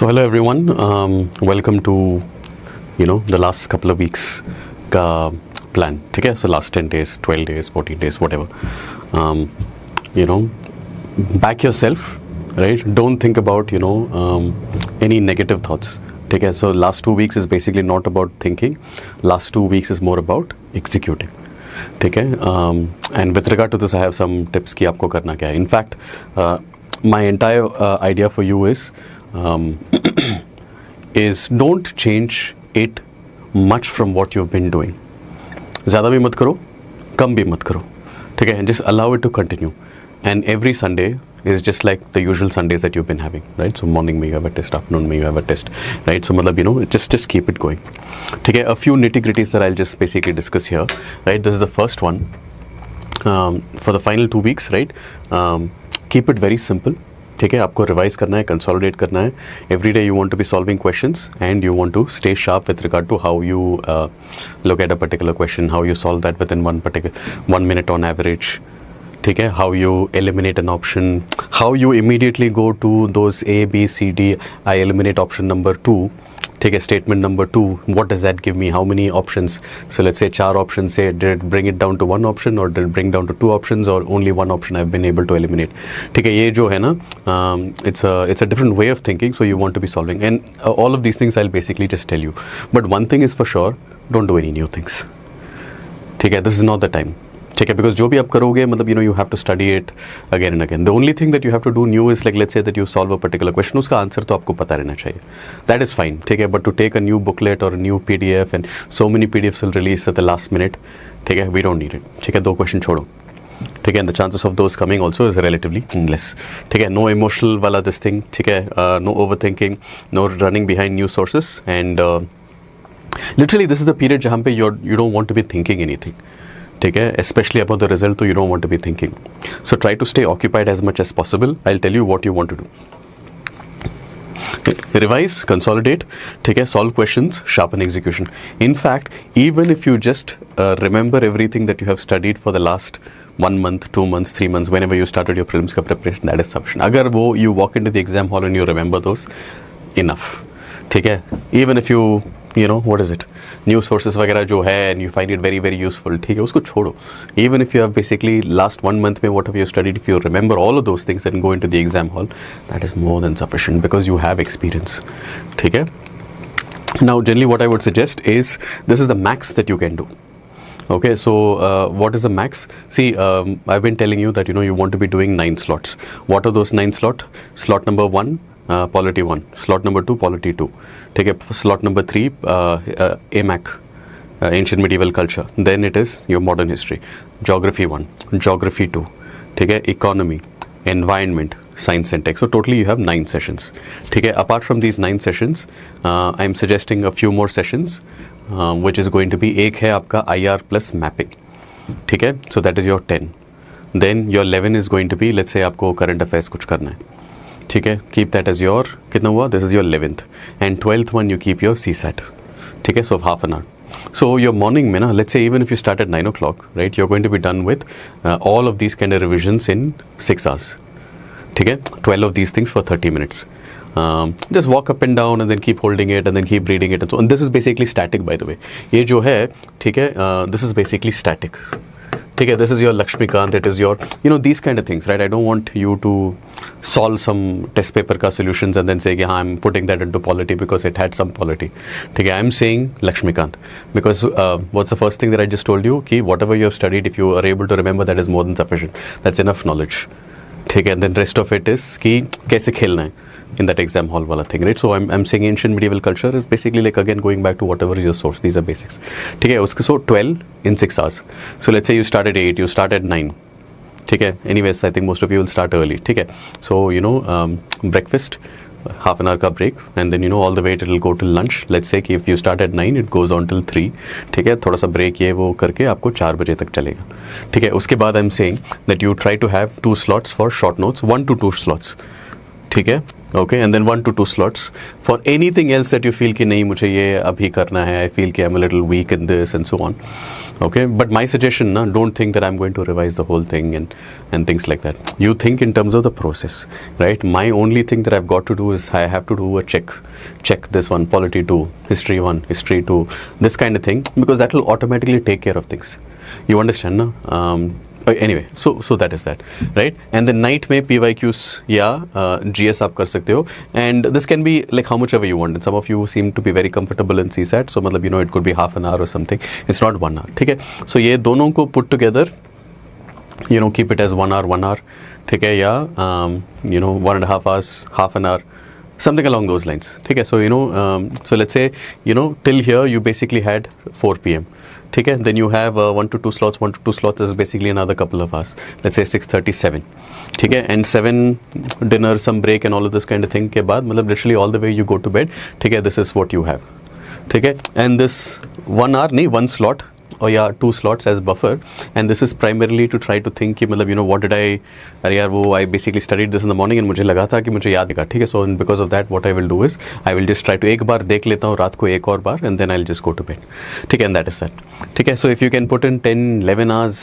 So hello everyone, welcome to the last couple of weeks का plan. ठीक है, so last 10 days, 12 days, 14 days, whatever. Back yourself, right? Don't think about any negative thoughts. ठीक है, so last 2 weeks is basically not about thinking. Last 2 weeks is more about executing. ठीक है, and with regard to this, I have some tips कि आपको करना क्या है. In fact, my entire idea for you is don't change it much from what you've been doing. ज़्यादा भी मत करो, कम भी मत करो, ठीक है? Just allow it to continue. And every Sunday is just like the usual Sundays that you've been having, right? So morning में you have a test, afternoon में you have a test, right? So मतलब just keep it going. ठीक है? A few nitty-gritties that I'll just basically discuss here, right? This is the first one. For the final 2 weeks, right? Keep it very simple. ठीक है, आपको revise करना है, consolidate करना है. Every day you want to be solving questions and you want to stay sharp with regard to how you look at a particular question, how you solve that within 1 minute on average. ठीक है, how you eliminate an option, how you immediately go to those A, B, C, D. I eliminate option number 2. ठीक है, statement number 2, what does that give me? How many options? So let's say 4 options, say did it bring it down to 1 option or did it bring down to 2 options or only 1 option I've been able to eliminate? ठीक है, ये जो है ना, it's a different way of thinking, so you want to be solving, and all of these things I'll basically just tell you. But one thing is for sure, don't do any new things. ठीक है, this is not the time. ठीक है, because जो भी आप करोगे मतलब you have to study it again and again. The only thing that you have to do new is like let's say that you solve a particular question, उसका आंसर तो आपको पता रहना चाहिए. That is fine. ठीक है, but to take a new booklet और new PDF and so many PDFs will release at the last minute, ठीक है, वी डोंट नीड इट. ठीक है, 2 क्वेश्चन छोड़ो. ठीक है, the chances of those coming also is relatively less. ठीक है, नो इमोशनल वाला दिस थिंग. ठीक है, no over thinking, no running behind new sources, and literally this is the period जहाँ पे you don't want to be thinking anything. ठीक है, especially about the result, so you don't want to be thinking. So try to stay occupied as much as possible. I'll tell you what you want to do. Revise, consolidate, ठीक है, solve questions, sharpen execution. In fact, even if you just remember everything that you have studied for the last 1 month, 2 months, 3 months, whenever you started your prelims का preparation, that is sufficient. अगर वो you walk into the exam hall and you remember those, enough. ठीक है, even if you what is it, new sources वगैरह जो है and you find it very very useful, ठीक है, उसको छोड़ो. Even if you have basically last 1 month में what have you studied, if you remember all of those things and go into the exam hall, that is more than sufficient because you have experience. ठीक है, now generally what I would suggest is this is the max that you can do. Okay, so what is the max? See, I've been telling you that you want to be doing 9 slots. What are those 9 slots? Slot number 1, polity 1. Slot number 2, polity 2. Take up slot number 3, AMAC, ancient medieval culture. Then it is your modern history. Geography 1, geography 2. Take economy, environment, science and tech. So totally you have 9 sessions. ठीक है, apart from these 9 sessions, I'm suggesting a few more sessions, which is going to be, एक है आपका IR plus mapping. ठीक है, so that is your 10. Then your 11 is going to be, let's say आपको current affairs कुछ करना है. ठीक है, keep that as your, कितना हुआ, this is your 11th. And 12th one you keep your CSAT. ठीक है, so half an hour. So your morning में ना, let's say even if you start at 9 o'clock, right, you're going to be done with all of these kind of revisions in 6 hours. ठीक है, 12 of these things for 30 minutes. Just walk up and down and then keep holding it and then keep reading it and so on. This is basically static, by the way. ये जो है, ठीक है, this is basically static. ठीक है, this is your Lakshmikant, it is your, these kind of things, right? I don't want you to solve some test paper ka solutions and then say, yeah, I'm putting that into polity because it had some polity. ठीक है, I'm saying Lakshmikant because what's the first thing that I just told you? कि whatever you have studied, if you are able to remember, that is more than sufficient. That's enough knowledge. ठीक है, and then rest of it is कि कैसे खेलना है in that exam hall wala thing, right? So I'm saying ancient medieval culture is basically like again going back to whatever is your source. These are basics. ठीक है, उसके so 12 in 6 hours. So let's say you start at 8, you start at 9. ठीक है, anyways I think most of you will start early. ठीक है, so breakfast, half an hour का break, and then all the way it will go till lunch. Let's say कि if you start at 9 it goes on till 3. ठीक है, थोड़ा सा break ये वो करके आपको 4 बजे तक चलेगा. ठीक है, उसके बाद I'm saying that you try to have 2 slots for short notes, 1 to 2 slots. ठीक है, okay, and then 1 to 2 slots for anything else that you feel कि नहीं मुझे ये अभी करना है, आई फील कि I am a little week in this and so on. Okay, but my suggestion, na, don't think that I'm going to revise the whole thing and things like that. You think in terms of the process, right? My only thing that I've got to do is I have to do a check this one, polity 2, history 1, history 2, this kind of thing, because that will automatically take care of things. You understand, na? Anyway, so that is that, right? And the night में PYQs या GS आप कर सकते हो, and this can be like how much ever you want. And some of you seem to be very comfortable in CSAT, so मतलब it could be half an hour or something. It's not 1 hour, ठीक है? So ये दोनों को put together, keep it as 1 hour, ठीक है? या 1.5 hours, half an hour. Something along those lines. Okay, so so let's say till here you basically had 4 p.m. Okay, then you have 1 to 2 slots. 1 to 2 slots is basically another couple of hours. Let's say 6:37. Okay, and 7 dinner, some break, and all of this kind of thing. के बाद मतलब literally all the way you go to bed. Okay, this is what you have. Okay, and this 1 hour नहीं 1 slot. or yeah 2 slots as buffer, and this is primarily to try to think कि मतलब what did अरे यार वो I basically studied this in the morning and मुझे लगा था कि मुझे याद है, ठीक है. So because of that what I will do is I will just try to एक बार देख लेता हूँ रात को एक और बार, and then I'll just go to bed, ठीक है. And that is that, ठीक है. So if you can put in 10-11 hours,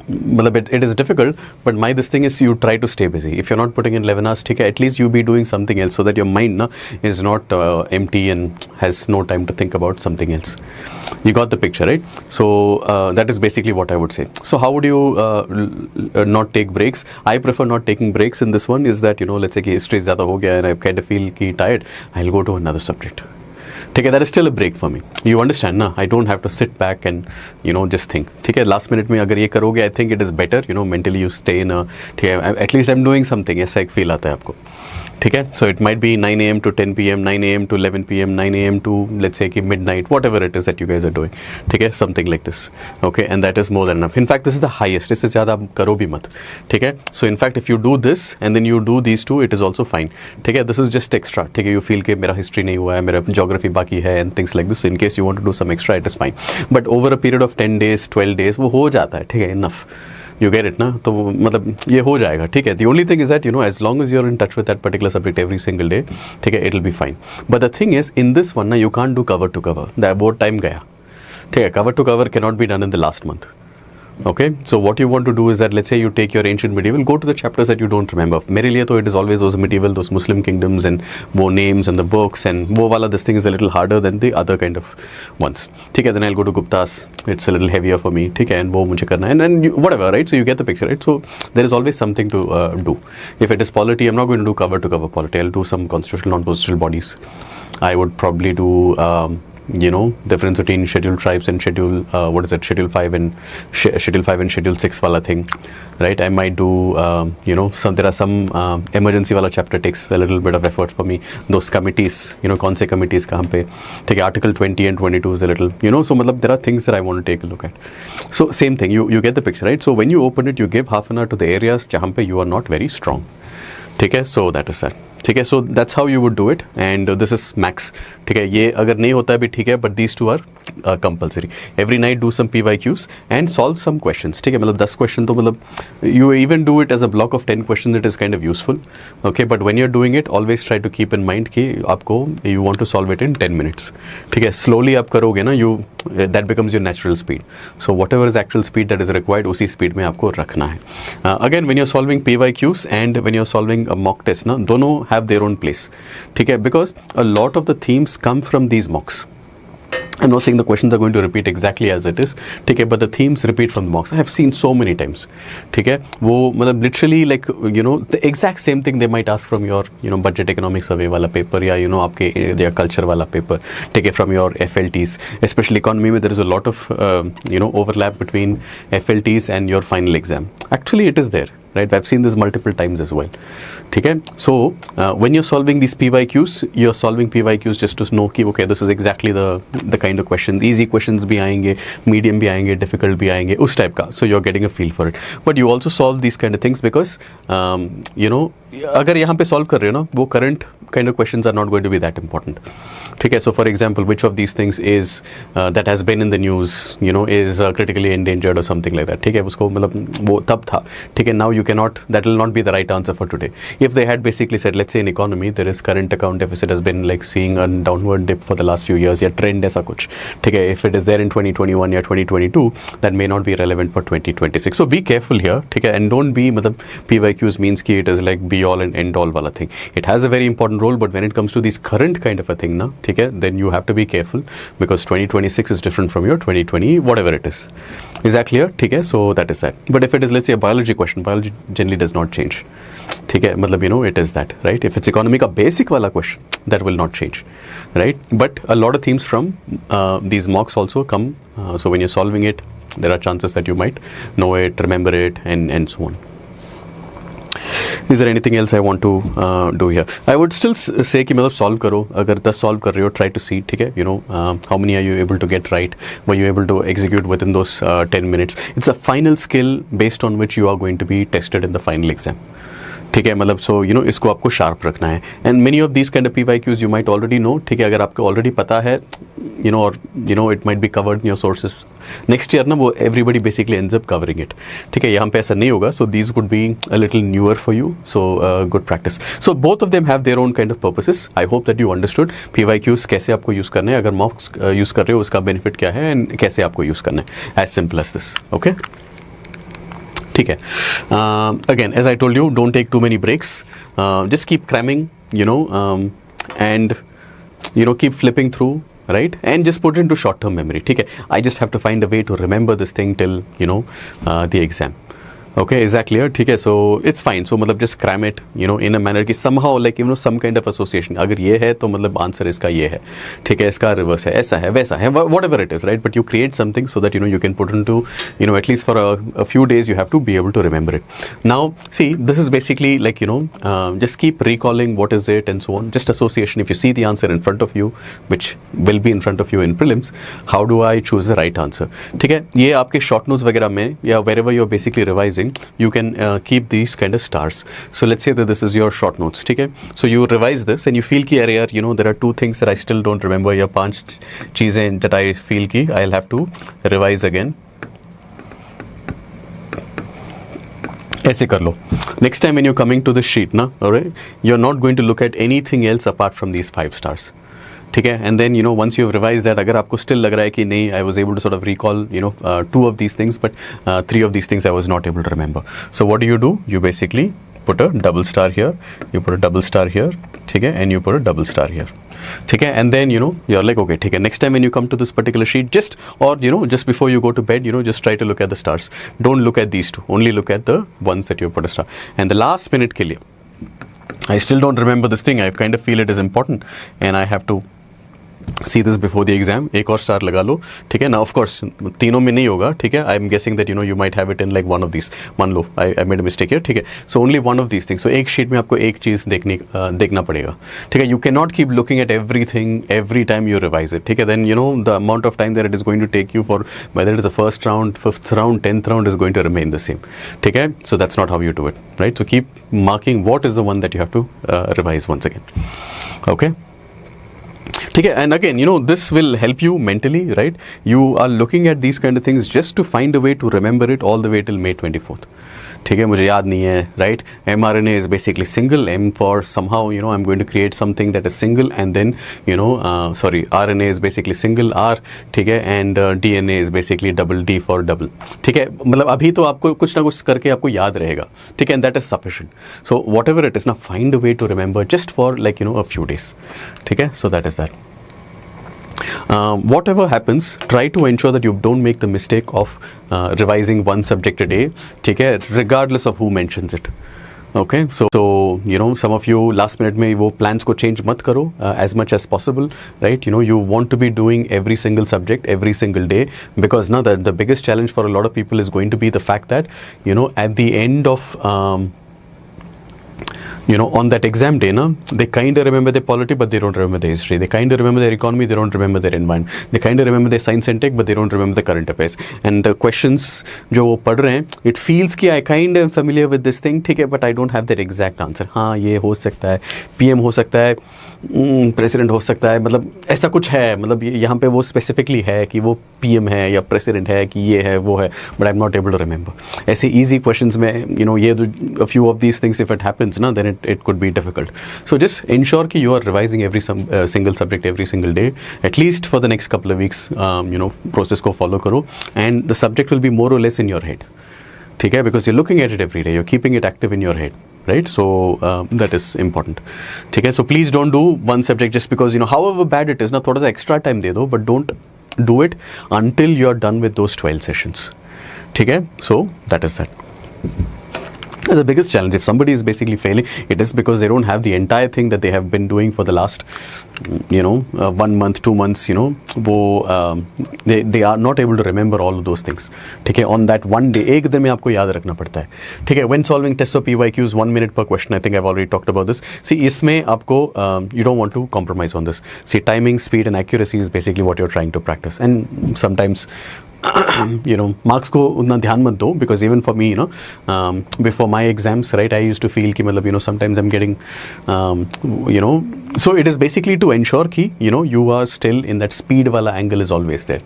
मतलब it is difficult, but my this thing is you try to stay busy. If you're not putting in 11 hours, ठीक है, at least you be doing something else so that your mind is not empty and has no time to think about something else. You got the picture, right? So that is basically what I would say. So how would you not take breaks? I prefer not taking breaks in this one. Is that let's say कि history ज़्यादा हो गया and I kind of feel कि tired, I'll go to another subject. ठीक है, that is still a break for me. You understand ना? I don't have to sit back and just think. ठीक है, last minute में अगर ये करोगे, I think it is better. Mentally you stay in a, ठीक है, at least I'm doing something. ऐसा एक feel आता है आपको. ठीक है, so it might be 9 a.m. to 10 p.m., 9 a.m. to 11 p.m., 9 a.m. to let's say कि midnight, whatever it is that you guys are doing. ठीक है, something like this. Okay, and that is more than enough. In fact, this is the highest. इससे ज़्यादा आप करो भी मत. ठीक है, so in fact if you do this and then you do these two, it is also fine. ठीक है, this is just extra. ठीक है, you feel कि मेरा history नहीं हुआ है, मेरा geography बाकी है and things like this. So in case you want to do some extra, it is fine. But over a period of 10 days, 12 days, वो हो जाता है. ठीक है, enough. You get it ना? तो मतलब ये हो जाएगा, ठीक है. The only thing is that as long as you're in touch with that particular subject every single day, ठीक है, it'll be fine. But the thing is, in this one ना you can't do cover to cover. That बहुत time गया, ठीक है. Cover to cover cannot be done in the last month. Okay, so what you want to do is that let's say you take your ancient medieval, go to the chapters that you don't remember. मेरे लिए तो it is always those medieval, those Muslim kingdoms and वो names and the books and वो वाला this thing is a little harder than the other kind of ones. ठीक है, then I'll go to Gupta's. It's a little heavier for me. ठीक है, and वो मुझे करना है and then whatever, right? So you get the picture, right? So there is always something to do. If it is polity, I'm not going to do cover to cover polity. I'll do some constitutional, non-constitutional bodies. I would probably do difference between scheduled tribes and schedule 5 and schedule 6 wala thing, right? I might do there are some emergency wala chapter takes a little bit of effort for me. Those committees, कौन से committees कहाँ पे, ठीक है. Article 20 and 22 is a little, so मतलब there are things that I want to take a look at. So same thing, you get the picture, right? So when you open it, you give half an hour to the areas जहाँ पे you are not very strong, ठीक है. So that is that. ठीक है, so that's how you would do it and this is max. ठीक है, ये अगर नहीं होता है भी ठीक है, but these two are compulsory. Every night do some PYQs and solve some questions. ठीक है, मतलब 10 question तो मतलब you even do it as a block of 10 questions, it is kind of useful. Okay, but when you're doing it, always try to keep in mind कि आपको you want to solve it in 10 minutes. ठीक है, slowly आप करोगे ना, that becomes your natural speed. So whatever is actual speed that is required, उसी speed में आपको रखना है. Again, when you're solving PYQs and when you're solving a mock test ना, दोनों have their own place. ठीक है, because a lot of the themes come from these mocks. I'm not saying the questions are going to repeat exactly as it is, ठीक है, but the themes repeat from the mocks. I have seen so many times. ठीक है, वो मतलब literally like the exact same thing they might ask from your budget economic survey वाला paper या आपके या culture वाला paper, ठीक है, from your FLTs. Especially economy में there is a lot of overlap between FLTs and your final exam. Actually, it is there. Right, I've seen this multiple times as well. ठीक है, so when you're solving these PYQs, you're solving PYQs just to know कि okay, this is exactly the kind of question. Easy questions भी आएंगे, medium भी आएंगे, difficult भी आएंगे, उस type का. So you're getting a feel for it. But you also solve these kind of things because अगर यहाँ पे solve कर रहे हो ना, वो current kind of questions are not going to be that important. ठीक है, so for example, which of these things is that has been in the news, you know, is critically endangered or something like that. ठीक है, उसको मतलब वो तब था. ठीक है, now you cannot, that will not be the right answer for today. If they had basically said, let's say in economy there is current account deficit has been like seeing a downward dip for the last few years, या trend ऐसा कुछ. ठीक है, if it is there in 2021 या 2022, that may not be relevant for 2026. So be careful here. ठीक है, and don't be मतलब PYQs means कि it is like be all and end all वाला thing. It has a very important role, but when it comes to this current kind of a thing ना, ठीक है, then you have to be careful because 2026 is different from your 2020 whatever it is. Is that clear? ठीक है, so that is that. But if it is let's say a biology question, biology generally does not change. ठीक है, मतलब you know it is that, right? If it's economy का basic वाला question, that will not change, right? But a lot of themes from these mocks also come, so when you're solving it there are chances that you might know it, remember it, and so on. Is there anything else I want to do here? I would still say कि मतलब solve करो. अगर 10 solve कर रहे हो, try to see. ठीक है, you know, how many are you able to get right? Were you able to execute within those 10 minutes? It's a final skill based on which you are going to be tested in the final exam. ठीक है, मतलब so you know इसको आपको sharp रखना है. And many of these kind of PYQs you might already know. ठीक है, अगर आपको ऑलरेडी पता है, यू नो, और you no it might be covered in your sources. Next year ना वो everybody basically ends up covering it. ठीक है, यहाँ पे ऐसा नहीं होगा. So these would be a little newer for you. So good practice. So both of them have their own kind of purposes. I hope that you understood PYQs कैसे आपको use करना है, अगर मॉक्स यूज कर रहे हो उसका बेनिफिट क्या है, एंड कैसे आपको यूज करना है. As simple as this. Okay, ठीक है. Again, as I told you, don't take too many breaks. Just keep cramming, you know, and you know, keep flipping through, right? And just put it into short-term memory. ठीक है. I just have to find a way to remember this thing till you know the exam. Okay, is that clear? ठीक है, so it's fine. So मतलब just cram it, you know, in a manner कि somehow like you know some kind of association. अगर ये है तो मतलब answer इसका ये है. ठीक है, इसका रिवर्स है, ऐसा है, वैसा है, whatever it is, right? But you create something so that you know you can put into, you know, at least for a few days you have to be able to remember it. Now, see, this is basically like you know, just keep recalling what is it and so on. Just association. If you see the answer in front of you, which will be in front of you in prelims, how do I choose the right answer? ठीक है, ये आपके short notes वगैरह में या wherever you're basically revising, you can keep these kind of stars. So let's say that this is your short notes. ठीक है, so you revise this and you feel कि अरे यार, you know, there are 2 things that I still don't remember, या 5 चीजें that I feel कि I'll have to revise again. ऐसे कर लो. Next time when you're coming to the sheet ना, alright, you're not going to look at anything else apart from these 5 stars. ठीक है, and then you know once you revise that, अगर आपको still लग रहा है कि नहीं, I was able to sort of recall you know 2 of these things but 3 of these things I was not able to remember. So what do? You basically put a double star here, you put a double star here, ठीक है, and you put a double star here. ठीक है, and then you know you are like okay, ठीक है, next time when you come to this particular sheet, just और you know just before you go to bed, you know just try to look at the stars. Don't look at these 2, only look at the ones that you put a star. And the last minute के लिए, I still don't remember this thing, I kind of feel it is important and I have to see this before the exam. एक और star लगा लो. ठीक है ना, of course तीनों में नहीं होगा. ठीक है, I am guessing that you know you might have it in like one of this. मान लो I made a mistake here. ठीक है, so only one of these things. So एक शीट में आपको एक चीज देखना पड़ेगा. ठीक है, you can not keep looking at everything every time you revise it. ठीक है, then you know the amount of time that it is going to take you for whether it is the first round, 5th round, 10th round is going to remain the same. ठीक है, so that's not how you do it, right? So keep marking what is the one that you have to revise once again. Okay, ठीक है, and again you know this will help you mentally, right? You are looking at these kind of things just to find a way to remember it all the way till May 24th. ठीक है, मुझे याद नहीं है, right? mRNA is basically single, M for somehow you know I'm going to create something that is single, and then you know RNA is basically single R. ठीक है, and DNA is basically double D for double. ठीक है, मतलब अभी तो आपको कुछ ना कुछ करके आपको याद रहेगा. ठीक है, and that is sufficient. So whatever it is, now find a way to remember just for like you know a few days. ठीक है, so that is that. Whatever happens, try to ensure that you don't make the mistake of revising one subject a day. ठीक है, regardless of who mentions it. Okay, so you know some of you last minute में वो plans को change मत करो as much as possible, right? You know you want to be doing every single subject every single day, because now the biggest challenge for a lot of people is going to be the fact that you know at the end of you know, on that exam day, na, they kind of remember their polity, but they don't remember their history. They kind of remember their economy, they don't remember their environment. They kind of remember their science and tech, but they don't remember the current affairs. And the questions जो वो पढ़ रहे हैं, it feels कि I kind of familiar with this thing, ठीक है, but I don't have that exact answer. हाँ, ये हो सकता है, PM हो सकता है, प्रेसिडेंट हो सकता है, मतलब ऐसा कुछ है, मतलब यहाँ पे वो स्पेसिफिकली है कि वो PM है या प्रेसिडेंट है कि ये है वो है, but I am not able to remember. ऐसे इजी क्वेश्चंस में, you know, ये a few of these things, if it happens ना, then it could be difficult. So just ensure कि you are revising every single subject every single day, at least for the next couple of weeks. You know, process को follow करो, and the subject will be more or less in your head. ठीक है, because you're looking at it every day, you're keeping it active in your head. Right, so that is important. ठीक है, so please don't do one subject just because, you know, however bad it is, ना थोड़ा सा extra time दे दो, but don't do it until you're done with those 12 sessions. ठीक है, so that is that. That's the biggest challenge. If somebody is basically failing, it is because they don't have the entire thing that they have been doing for the last, you know, 1 month, 2 months, you know, they are not able to remember all of those things. ठीक है, on that one day, एक दिन में आपको याद रखना पड़ता है. ठीक है, when solving tests or PYQs, 1 minute per question. I think I've already talked about this. See, इसमें आपको you don't want to compromise on this. See, timing, speed, and accuracy is basically what you're trying to practice. And sometimes you know, marks को उतना ध्यान मत दो, because even for me, you know, before my exams, right, I used to feel कि मतलब, you know, sometimes I'm getting, you know, so it is basically to ensure कि, you know, you are still in that speed वाला angle is always there,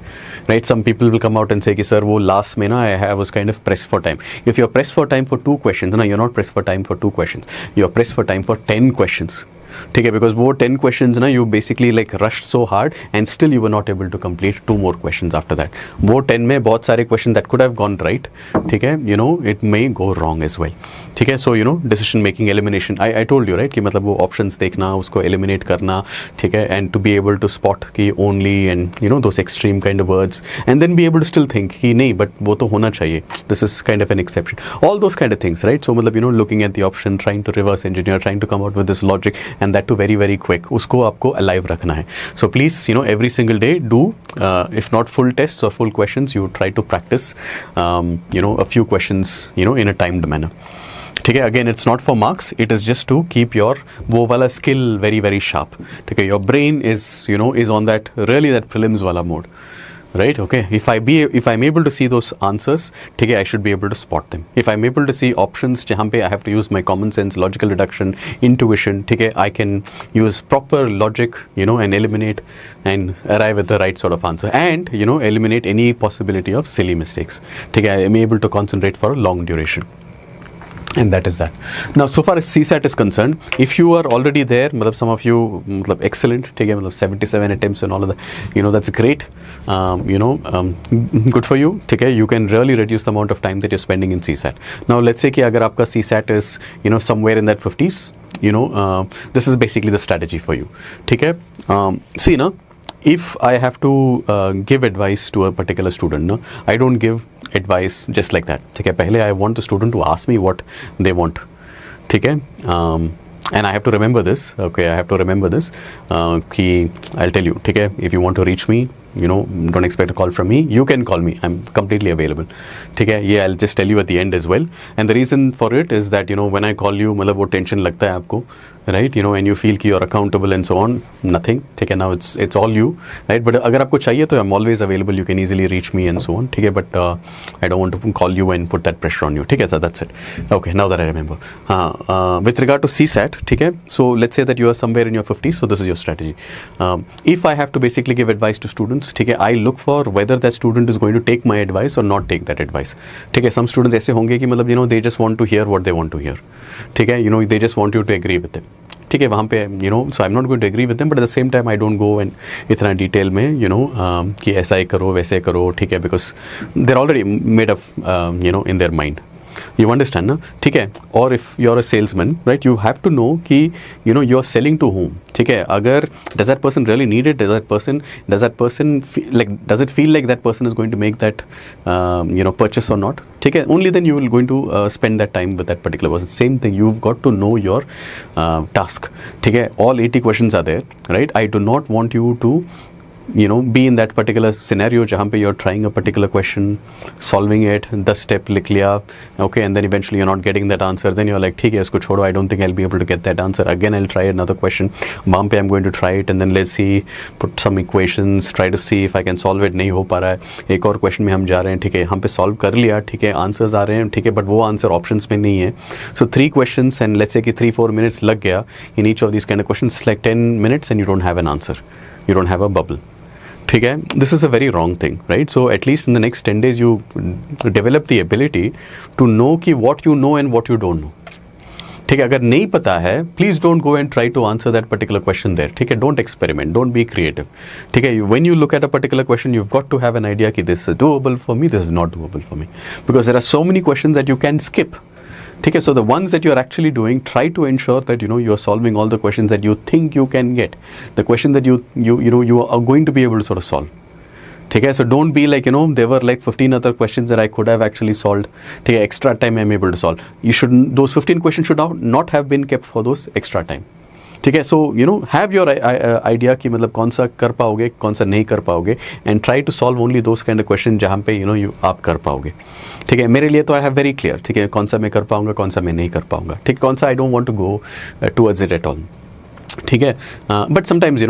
right? Some people will come out and say कि sir वो last में ना I was kind of pressed for time. If you're pressed for time for 2 questions, ना, you're not pressed for time for 2 questions, you're pressed for time for 10 questions. ठीक है, because वो 10 questions ना, you basically like rushed so hard and still you were not able to complete 2 more questions after that. वो 10 में बहुत सारे questions that could have gone right, ठीक है, you know, it may go wrong as well. ठीक है, so you know, decision making, elimination, I told you, right, कि मतलब वो options देखना, उसको eliminate करना, ठीक है, and to be able to spot कि only and you know those extreme kind of words, and then be able to still think कि नहीं, but वो तो होना चाहिए, this is kind of an exception, all those kind of things, right? So मतलब, you know, looking at the option, trying to reverse engineer, trying to come out with this logic, and that too very very quick, उसको आपको alive रखना है. So please, you know, every single day do, if not full tests or full questions, you try to practice, you know, a few questions, you know, in a timed manner. ठीक है, again it's not for marks, it is just to keep your वो वाला skill very very sharp. ठीक है, your brain is, you know, is on that really that prelims वाला mode. Right, okay, if I'm able to see those answers, ठीक है, I should be able to spot them. If I'm able to see options जहाँ पे I have to use my common sense, logical deduction, intuition, ठीक है, I can use proper logic, you know, and eliminate and arrive at the right sort of answer, and you know, eliminate any possibility of silly mistakes. ठीक है, I am able to concentrate for a long duration. And that is that. Now, so far as CSAT is concerned, if you are already there, मतलब some of you मतलब excellent, ठीक है, मतलब 77 attempts and all of that, you know, that's great. You know, good for you, ठीक है, you can really reduce the amount of time that you're spending in CSAT. Now, let's say कि अगर आपका CSAT is, you know, somewhere in that 50s, you know, this is basically the strategy for you, ठीक है. See, ना, if I have to give advice to a particular student, no, I don't give advice just like that. ठीक है, पहले I want the student to ask me what they want. ठीक है, and I have to remember this. Okay, I have to remember this. कि I'll tell you. ठीक है, if you want to reach me, you know, don't expect a call from me. You can call me. I'm completely available. ठीक है, yeah, I'll just tell you at the end as well. And the reason for it is that, you know, when I call you, मतलब वो tension लगता है आपको, right? You know, and you feel कि you're accountable and so on. Nothing. ठीक है, now it's all you, right? But अगर आपको चाहिए तो I'm always available. You can easily reach me and so on. ठीक है, but I don't want to call you and put that pressure on you. ठीक है, so that's it. Okay, now that I remember. With regard to CSAT, ठीक है, so let's say that you are somewhere in your 50s, so this is your strategy. If I have to basically give advice to students, ठीक है, I look for whether that student is going to take my advice or not take that advice. ठीक है, some students ऐसे होंगे कि मतलब, you know, they just want to hear what they want to hear. ठीक है, you know, they just want you to agree with them. ठीक है, वहाँ पे, you know, so I'm not going to agree with them, but at the same time I don't go and इतना detail में, you know, कि ऐसा ही करो वैसे करो, ठीक है, because they're already made up, you know, in their mind. You understand, ना? ठीक है, or if you're a salesman, right, you have to know कि, you know, you're selling to whom. ठीक है, अगर does that person really need it? Does that person like, does it feel like that person is going to make that, you know, purchase or not? ठीक है, only then you will going to spend that time with that particular person. Same thing, you've got to know your task. ठीक है, all 80 questions are there, right? I do not want you to be in that particular scenario जहाँ पे you're trying a particular question, solving it, 10 step लिख लिया, okay, and then eventually you're not getting that answer, then you're like ठीक है इसको छोड़ो, I don't think I'll be able to get that answer, again I'll try another question, वहाँ पे I'm going to try it and then let's see, put some equations, try to see if I can solve it, नहीं हो पा रहा है, एक और question में हम जा रहे हैं, ठीक है यहाँ पे solve कर लिया, ठीक है answers आ रहे हैं, ठीक है, but वो answer options में नहीं है, so 3 questions and let's say कि 3-4 minutes लग गया in each of these kind of questions, like 10 minutes and you don't have an answer, you don't have a bubble. ठीक है, this is a very wrong thing, right? So at least in the next 10 days you develop the ability to know कि what you know and what you don't know. ठीक है, अगर नहीं पता है please don't go and try to answer that particular question there. ठीक है, don't experiment, don't be creative. ठीक है, when you look at a particular question you've got to have an idea कि this is doable for me, this is not doable for me, because there are so many questions that you can skip. ठीक है, so the ones that you're actually doing, try to ensure that you're solving all the questions that you think you can get, the question that you are going to be able to sort of solve. ठीक है, so don't be like there were like 15 other questions that I could have actually solved. ठीक है, extra time I'm able to solve. Those 15 questions should not have been kept for those extra time. ठीक है, so have your idea कि मतलब कौन सा कर पाओगे, कौन सा नहीं कर पाओगे, and try to solve only those kind of questions जहाँ पे आप कर पाओगे. ठीक है, मेरे लिए तो आई हैव वेरी क्लियर, ठीक है, कौन सा मैं कर पाऊंगा, कौन सा मैं नहीं कर पाऊंगा, ठीक है, कौन सा I don't want to go towards it at all. ठीक है, but sometimes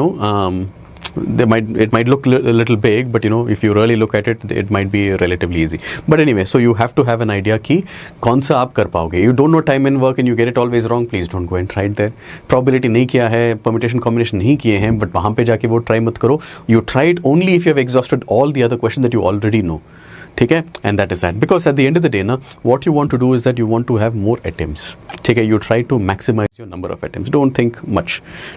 it might look a little big, but if you really look at it, it might be relatively easy. But anyway, so you have to have an idea कि कौन सा आप कर पाओगे. You don't know time and work and you get it always wrong, please don't go and try it there. Probability नहीं किया है, permutation combination नहीं किए हैं, but वहाँ पे जाके वो try मत करो. You try it only if you have exhausted all the other questions that you already know. ठीक है, and that is that, because at the end of the day ना, what you want to do is that you want to have more attempts. ठीक है, you try to maximize your number of attempts, don't think much.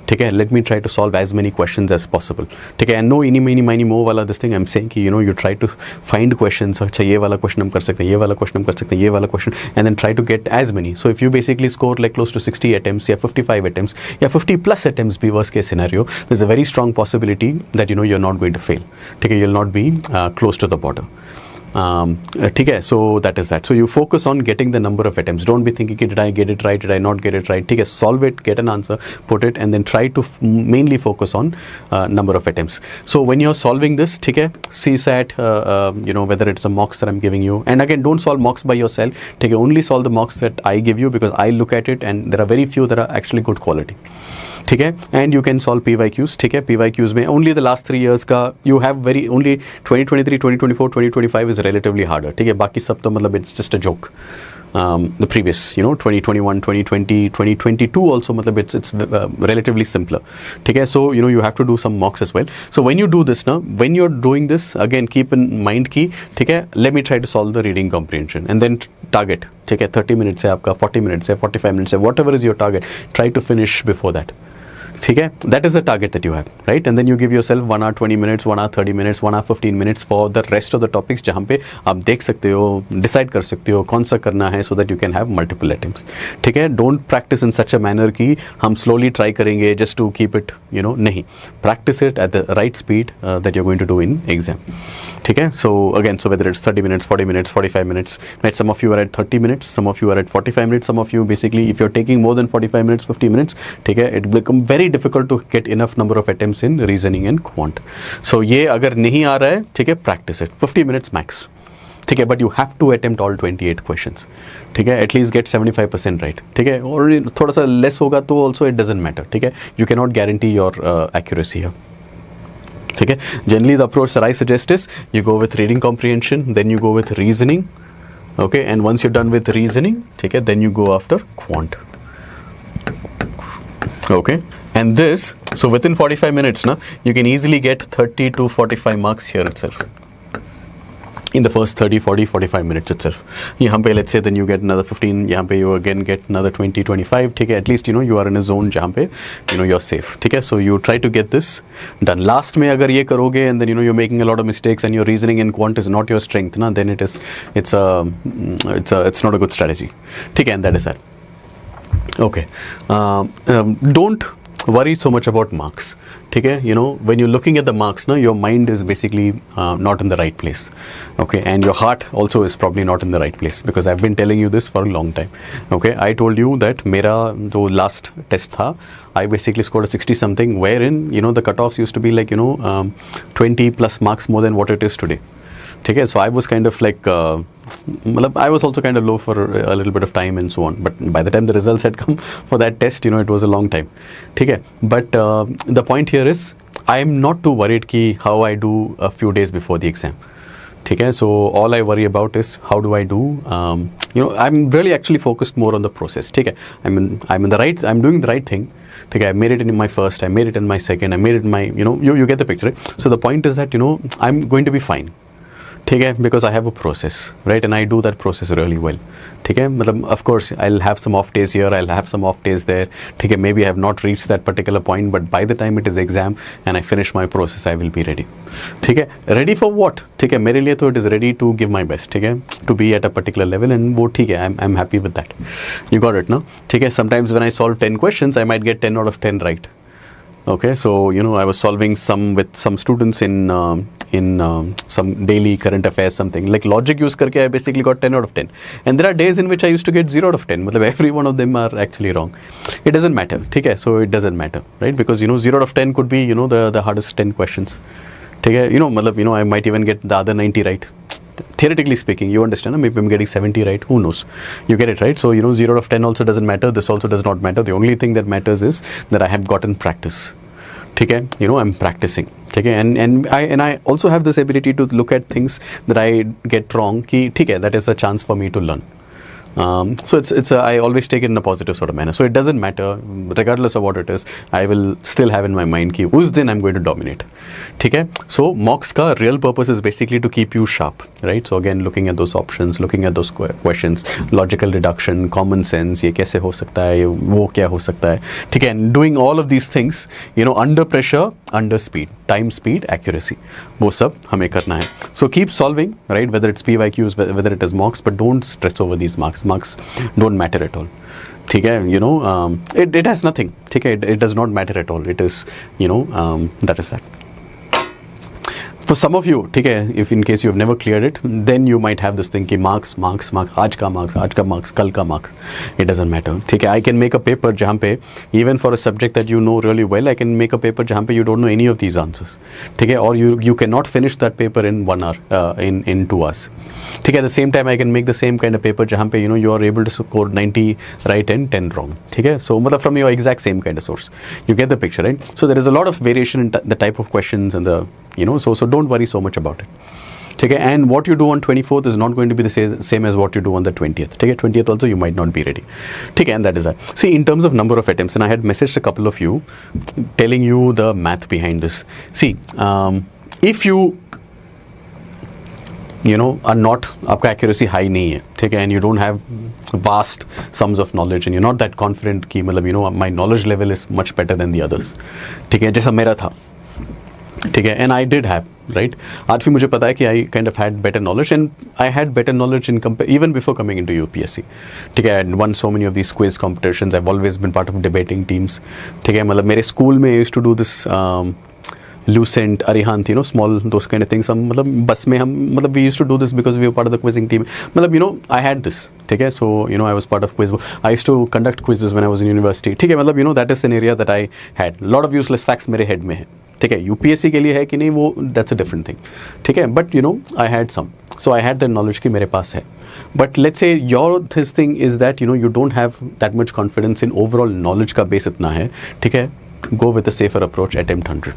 ठीक है, let me try to solve as many questions as possible. ठीक है, and no eeny meeny miny mo वाला this thing I'm saying कि you try to find questions, अच्छा ये वाला question हम कर सकते हैं, ये वाला question हम कर सकते हैं, ये वाला question, and then try to get as many. So if you basically score like close to 60 attempts या 55 attempts या 50 plus attempts be worst case scenario, there's a very strong possibility that you're not going to fail. ठीक है, you'll not be close to the border. ठीक है, so that is that. So you focus on getting the number of attempts. Don't be thinking did I get it right, did I not get it right. ठीक है, solve it, get an answer, put it, and then try to mainly focus on number of attempts. So when you're solving this, ठीक है, CSAT, whether it's the mocks that I'm giving you, and again don't solve mocks by yourself. ठीक है, only solve the mocks that I give you, because I look at it and there are very few that are actually good quality. ठीक है, and you can solve PYQs. ठीक है, PYQs में only the last 3 years का you have only 2023, 2024, 2025 is relatively harder. ठीक है, बाकी सब तो मतलब it's just a joke. The previous 2021, 2020, 2022 also मतलब it's relatively simpler. ठीक है, so you have to do some mocks as well. So when you do this now, when you're doing this, again keep in mind कि ठीक है, let me try to solve the reading comprehension and then target. ठीक है, 30 minutes है आपका, 40 minutes है, 45 minutes है, whatever is your target, try to finish before that. ठीक है, that is the target that you have, right? And then you give yourself 1 hour 20 minutes, 1 hour 30 minutes, 1 hour 15 minutes for the rest of the topics जहाँ पे आप देख सकते हो, decide कर सकते हो कौन सा करना है, so that you can have multiple attempts. ठीक है, don't practice in such a manner कि हम slowly try करेंगे just to keep it, नहीं. Practice it at the right speed that you're going to do in exam. ठीक है, so again, so whether it's 30 minutes, 40 minutes, 45 minutes, right? Some of you are at 30 minutes, some of you are at 45 minutes, some of you basically, if you're taking more than 45 minutes, 50 minutes, ठीक है, it become very difficult to get enough number of attempts in reasoning and quant. So ये अगर नहीं आ रहा है, ठीक है, practice it, 50 minutes max. ठीक है, but you have to attempt all 28 questions. ठीक है, at least get 75% right. ठीक है, और थोड़ा सा less होगा तो also it doesn't matter. ठीक है, you cannot guarantee your accuracy here. ठीक है, generally the approach that I suggest is you go with reading comprehension, then you go with reasoning, okay, and once you're done with reasoning, ठीक है, then you go after quant, okay, and this, so within 45 minutes now you can easily get 30 to 45 marks here itself. In the first 30, 40, 45 minutes itself. यहाँ पे let's say then you get another 15, यहाँ पे you again get another 20, 25, ठीक है, at least you are in a zone जहाँ पे you're safe, ठीक है, so you try to get this done. Last में अगर ये करोगे and then you're making a lot of mistakes and your reasoning and quant is not your strength ना, then it's not a good strategy, ठीक है, and that is that. Okay, don't worry so much about marks. Okay, you know, when you're looking at the marks, no, your mind is basically not in the right place. Okay, and your heart also is probably not in the right place, because I've been telling you this for a long time. Okay, I told you that mera jo last test tha, I basically scored a 60 something, wherein, you know, the cutoffs used to be like, you know, 20 plus marks more than what it is today. Okay, so I was kind of like, I was also kind of low for a little bit of time and so on. But by the time the results had come for that test, you know, it was a long time. Okay, but the point here is, I am not too worried ki how I do a few days before the exam. Okay, so all I worry about is how do I do. You know, I'm really actually focused more on the process. Okay, I'm doing the right thing. Okay, I made it in my first, I made it in my second, I made it in my, you know, you get the picture, right? So the point is that, you know, I'm going to be fine. Okay, because I have a process, right? And I do that process really well. Okay, of course, I'll have some off days here, I'll have some off days there. Okay, maybe I have not reached that particular point, but by the time it is exam and I finish my process, I will be ready. Okay, ready for what? Okay, mere liye to it is ready to give my best. Okay, to be at a particular level, and wo theek hai, I'm happy with that. You got it, no? Okay, sometimes when I solve 10 questions, I might get 10 out of 10 right. Okay, so, you know, I was solving some with some students in some daily current affairs, something like logic use karke, I basically got 10 out of 10. And there are days in which I used to get 0 out of 10. Every one of them are actually wrong. It doesn't matter. Okay, so it doesn't matter, right? Because, you know, 0 out of 10 could be, you know, the hardest 10 questions. Okay, you know, I might even get the other 90 right. Theoretically speaking, you understand, maybe I'm getting 70 right, who knows, you get it, right? So, you know, 0 out of 10 also doesn't matter, this also does not matter. The only thing that matters is that I have gotten practice. Okay, you know, I'm practicing. Okay, and I also have this ability to look at things that I get wrong, okay, that is a chance for me to learn. So I always take it in a positive sort of manner. So it doesn't matter, regardless of what it is, I will still have in my mind ki us din I'm going to dominate. Okay? So mocks ka real purpose is basically to keep you sharp, right? So again, looking at those options, looking at those questions, logical deduction, common sense, ye kaise ho sakta hai, wo kya ho sakta hai. Okay? And doing all of these things, you know, under pressure, under speed, time, speed, accuracy. वो सब हमें करना है. So keep solving, right? Whether it's PYQs, whether it is mocks, but don't stress over these marks. Marks don't matter at all. Okay, you know, it has nothing. Okay, it does not matter at all. It is, you know, that is that. For some of you, okay, if in case you have never cleared it, then you might have this thing ki marks, aaj ka marks, kal ka marks. It doesn't matter. Okay, I can make a paper jahan pe, even for a subject that you know really well, I can make a paper jahan pe you don't know any of these answers. Okay, or you cannot finish that paper in 1 hour, in 2 hours. Okay, at the same time, I can make the same kind of paper jahan pe, you know, you are able to score 90 right and 10 wrong. Okay, so from your exact same kind of source. You get the picture, right? So there is a lot of variation in the type of questions and the, you know, so don't worry so much about it. Okay, and what you do on 24th is not going to be the same as what you do on the 20th. Okay, 20th also you might not be ready. Okay, and that is that. See, in terms of number of attempts, and I had messaged a couple of you telling you the math behind this. See, if you know, are not, aapka accuracy high nahi hai, okay, and you don't have vast sums of knowledge and you're not that confident ki, you know, my knowledge level is much better than the others. Okay, jaisa mera tha. Okay, and I did have, right? आज भी मुझे पता है कि I kind of had better knowledge, and I had better knowledge even before coming into UPSC. ठीक है, I had won so many of these quiz competitions. I've always been part of debating teams. ठीक है, मतलब मेरे school में I used to do this Lucent, Arihant, you know, small those kind of things. हम मतलब बस में हम मतलब we used to do this because we were part of the quizzing team. मतलब, you know, I had this. ठीक है, so you know I was part of quiz. I used to conduct quizzes when I was in university. ठीक है, मतलब, you know, that is an area that I had. Lot of useless facts मेरे head में है. ठीक है, UPSC के लिए है कि नहीं वो दैट्स अ डिफरेंट थिंग. ठीक है, but you know I had some, so I had that knowledge कि मेरे पास है. But let's say your this thing is that you know you don't have that much confidence in overall knowledge का base इतना है. ठीक है, go with a safer approach, attempt 100.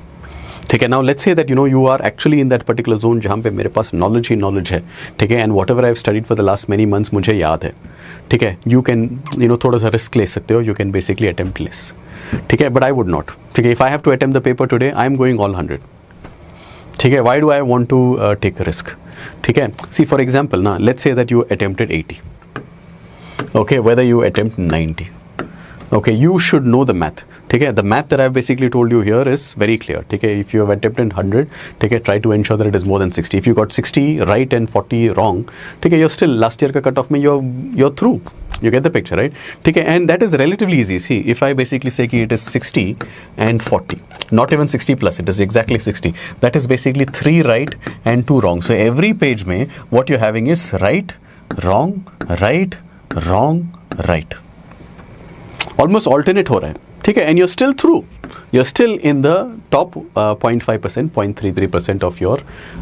ठीक है, now let's say that you know you are actually in that particular zone जहाँ पे मेरे पास नॉलेज ही नॉलेज है. ठीक है, and what ever I have studied for the last many months मुझे याद है. ठीक है, यू कैन यू नो थोड़ा सा रिस्क ले सकते हो, you can basically attempt less. ठीक है, बट आई वुड नॉट. ठीक है, if I have to attempt the paper today I am going all 100. ठीक है, why do I want to take risk. ठीक है, सी फॉर एग्जाम्पल ना, let's say that you attempted 80. okay, whether you attempt 90. Okay, you should know the math. Okay, the math that I've basically told you here is very clear. Okay, if you have attempted 100, okay, try to ensure that it is more than 60. If you got 60 right and 40 wrong, okay, you're still last year ka cutoff mein you're through. You get the picture, right? ठीक है, and that is relatively easy. See, if I basically say कि it is 60 and 40, not even 60 plus, it is exactly 60. That is basically 3 right and 2 wrong. So every page में what you're having is right, wrong, right, wrong, right. Almost alternate हो रहा है, ठीक है, and you're still through. You're still in the top 0.5%, 0.33% of your,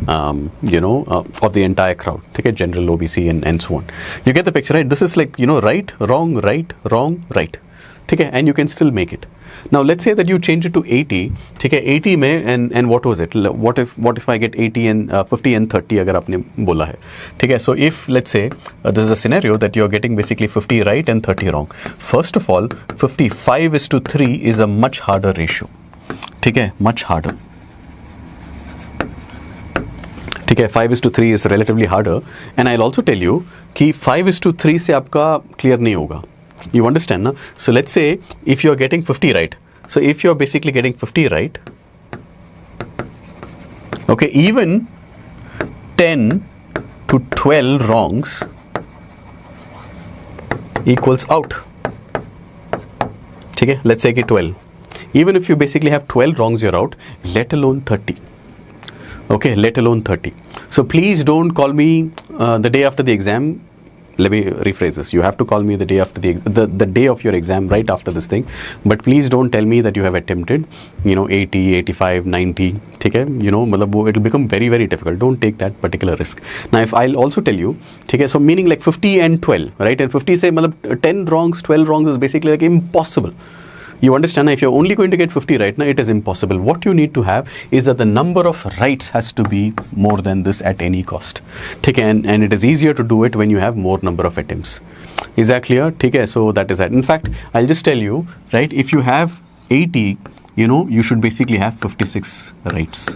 of the entire crowd. ठीक है, general OBC and so on. You get the picture, right? This is like, right, wrong, right. ठीक है, and you can still make it. Now let's say that you change it to 80. ठीक है, 80 में and what was it? What if I get 80 and 50 and 30 अगर आपने बोला है, ठीक है. So if let's say this is a scenario that you are getting basically 50 right and 30 wrong. First of all, 55:3 is a much harder ratio. ठीक है, much harder. ठीक है, 5:3 is relatively harder, and I'll also tell you कि 5:3 से आपका clear नहीं होगा. You understand, na? So let's say if you're getting 50 right. So if you're basically getting 50 right, okay, even 10 to 12 wrongs equals out. ठीक है, let's say कि 12. Even if you basically have 12 wrongs, you're out, let alone 30. Okay, let alone 30. So please don't call me the day after the exam. Let me rephrase this. You have to call me the day after the day of your exam, right after this thing. But please don't tell me that you have attempted, 80, 85, 90. ठीक है, मतलब वो it'll become very, very difficult. Don't take that particular risk. Now, if I'll also tell you, ठीक है, so meaning like 50 and 12, right? And 50 say मतलब 10 wrongs, 12 wrongs is basically like impossible. You understand, if you're only going to get 50 right now, it is impossible. What you need to have is that the number of rights has to be more than this at any cost. Okay, and it is easier to do it when you have more number of attempts. Is that clear? Okay, so that is that. In fact, I'll just tell you, right, if you have 80, you should basically have 56 rights.